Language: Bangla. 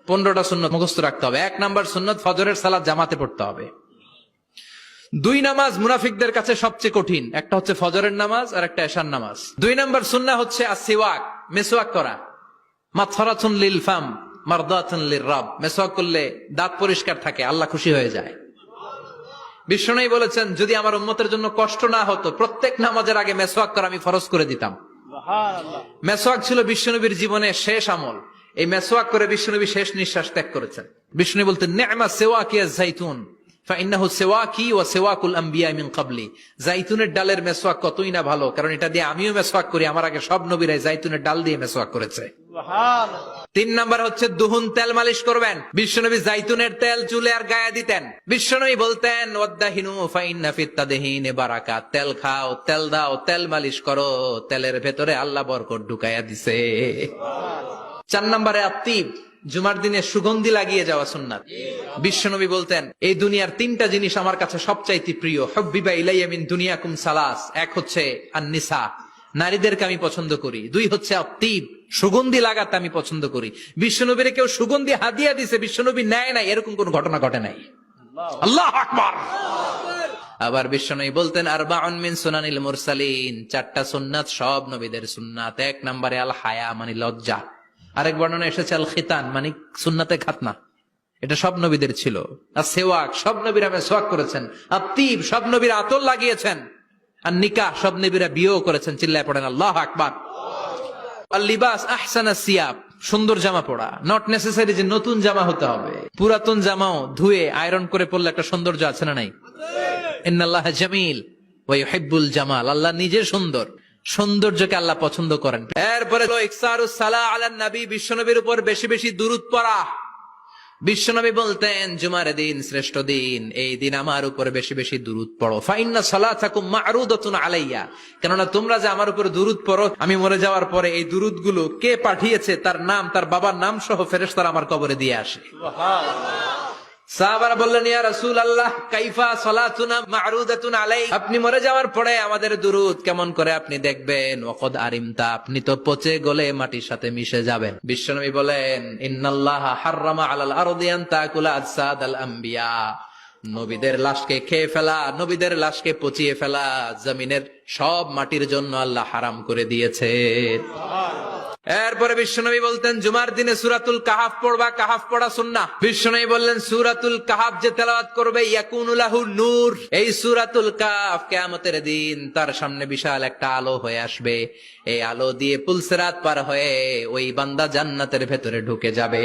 15টা সুন্নত মুখস্থ রাখতে হবে। 1 নাম্বার সুন্নত, ফজরের সালাত জামাতে পড়তে হবে। 2 নামাজ মুনাফিকদের কাছে সবচেয়ে কঠিন, একটা হচ্ছে ফজরের নামাজ আর একটা এশার নামাজ। 2 নাম্বার সুন্নাহ হচ্ছে আসওয়াক, মেসওয়াক করা। মাতফারাতুন লিল ফাম মারদাতুন লির রাব, মেসওয়াক করলে দাঁত পরিষ্কার থাকে, আল্লাহ খুশি হয়ে যায়। বিশ্বনবী বলেছেন, যদি আমার উম্মতের জন্য কষ্ট না হতো প্রত্যেক নামাজের আগে মেসওয়াক করা আমি ফরজ করে দিতাম। সুবহানাল্লাহ। মেসওয়াক ছিল বিশ্বনবীর জীবনে শেষ আমল। এই মেসওয়াক করে বিশ্বনবী শেষ নিঃশ্বাস ত্যাগ করেছেন। বিশ্বনবী বলতেন, নি'মা সিওয়াকিয়া যাইতুন ফাইন্নাহু সিওয়াকি ওয়া সিওয়াকুল আমবিয়া মিন ক্বাবলি। জাইতুনের ডালের মেসওয়াক কতই না ভালো, কারণ এটা দিয়ে আমিও মেসওয়াক করি, আমার আগে সব নবীরাই জাইতুনের ডাল দিয়ে মেসওয়াক করেছে। সুবহানাল্লাহ। 3 নাম্বার হচ্ছে দুহুন, তেল মালিশ করবেন। বিশ্বনবী জাইতুনের তেল চুলে আর গায়ে দিতেন। বিশ্বনবী বলতেন, ওয়াদাহিনু ফাইন্না ফিত তাদহিনি বারাকাত। তেল খাও, তেল দাও, তেল মালিশ করো, তেলের ভেতরে আল্লাহ বরকত ঢুকাইয়া দিছে। 4 নম্বরে আত্তিব, জুমার দিনে সুগন্ধি লাগিয়ে যাওয়া সুন্নাত। বিশ্বনবী বলতেন, এই দুনিয়ার 3টা জিনিস আমার কাছে সবচাইতে প্রিয়। হুব্বিবা ইলাইয়া মিন দুনিয়াকুম সালাস। 1 হচ্ছে আন-নিসা, নারীদেরকে আমি পছন্দ করি। 2 হচ্ছে আত্তিব, সুগন্ধি লাগাতে আমি পছন্দ করি। বিশ্বনবীর কেউ সুগন্ধি হাদিয়া দিছে, বিশ্বনবী নেয় নাই, এরকম কোন ঘটনা ঘটে নাই। আল্লাহু আকবার। আবার বিশ্বনবী বলতেন, আরবাউন মিন সুনানিল মুরসালিন। 4টা সুন্নাত সব নবীদের সুন্নাত। 1 নম্বরে আল হায়া, মানে লজ্জা। আরেক বর্ণনা এসেছে আল খিতান, মানে সুন্নাতে খাতনা, এটা সব নবীদের ছিল। আর সেওয়াক, সব নবীরা মেসওয়াক করেছেন। আত্তিব, সব নবীরা আতর লাগিয়েছেন। আর নিকাহ, সব নবীরা বিয়েও করেছেন। চিল্লায় পড়েন আল্লাহু আকবার। আর লিবাস আহসানা সিয়াব, সুন্দর জামা পড়া। নট নেসেসারি যে নতুন জামা হতে হবে, পুরাতন জামাও ধুয়ে আয়রন করে পড়লে একটা সৌন্দর্য আছে না নাই? ইন্নাল্লাহা জামিল ওয়া ইউহিব্বুল জামাল। আল্লাহ নিজে সুন্দর, সৌন্দর্যকে আল্লাহ পছন্দ করেন। এরপরে ইকসারুস সালাহ আলান নবী, বিশ্বনবীর উপর বেশি বেশি দুরূদ পড়া। বিশ্বনবী বলতেন, জুমার দিন শ্রেষ্ঠ দিন, এই দিন আমার উপর বেশি বেশি দুরূদ পড়ো। ফাইন্না সালাতাকুম মা'রুদাতুন আলাইয়া, কেননা তোমরা যে আমার উপর দুরূদ পড়ো, আমি মরে যাওয়ার পরে এই দুরূদগুলো কে পাঠিয়েছে তার নাম, তার বাবার নাম সহ ফেরেশতারা আমার কবরে দিয়ে আসে। সুবহানাল্লাহ। সাহাবারা বললেন, ইয়া রাসূলুল্লাহ কাইফা সালাতুনা মা'রুদাতুন আলাই, আপনি মরে যাওয়ার পরে আমাদের দুরূদ কেমন করে আপনি দেখবেন? ওয়াকাদ আরিমতা, আপনি তো পচে গলে মাটির সাথে মিশে যাবেন। বিশ্বনবী বলেন, ইন্নাল্লাহা হাররামা আলাল আরদি আন তাকুলা আজসাদাল আম্বিয়া, নবীদের লাশকে খেয়ে ফেলা, নবীদের লাশকে পচিয়ে ফেলা জমিনের সব মাটির জন্য আল্লাহ হারাম করে দিয়েছে। এরপরে বিশ্বনবী বলতেন, জুমার দিনে সূরাতুল কাহাফ পড়বা, কাহাফ পড়া সুন্নাহ। বিশ্বনবী বললেন, সূরাতুল কাহাফ যে তেলাওয়াত করবে ইয়াকুনু লাহু নূর, এই সূরাতুল কাহাফ কিয়ামতের দিন তার সামনে বিশাল একটা আলো হয়ে আসবে। এই আলো দিয়ে পুলসিরাত পার হয়ে ওই বান্দা জান্নাতের ভেতরে ঢুকে যাবে।